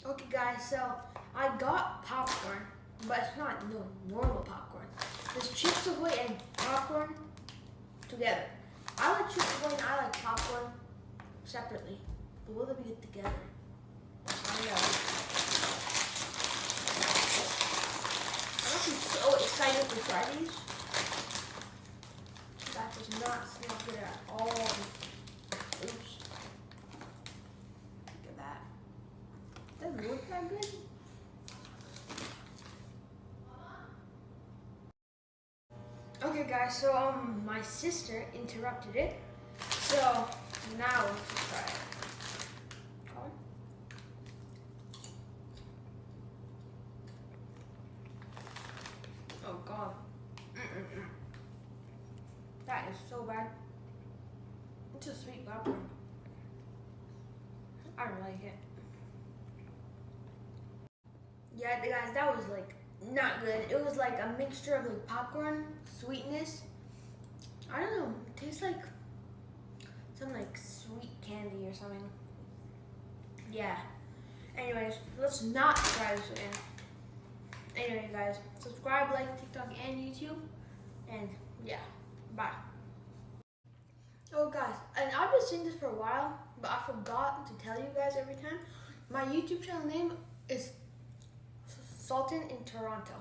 Okay guys, so I got popcorn, but it's not normal popcorn. There's Chips Ahoy and popcorn together. I like Chips Ahoy and I like popcorn separately. But will they be good together? I know. I'm actually so excited to try these. That does not smell good at all. Oops. Look at that. Doesn't look that good. Okay guys, so my sister interrupted it. So now let's try it. Okay. Oh god. That is so bad. It's a sweet popcorn. I don't like it. Yeah, guys, that was like not good. It was like a mixture of like popcorn, sweetness. I don't know. It tastes like some like sweet candy or something. Yeah. Anyways, let's not try this again. Anyway, guys, subscribe, like TikTok and YouTube, and yeah, bye. Oh guys, and I've been saying this for a while, but I forgot to tell you guys every time. My YouTube channel name is Sultan in Toronto.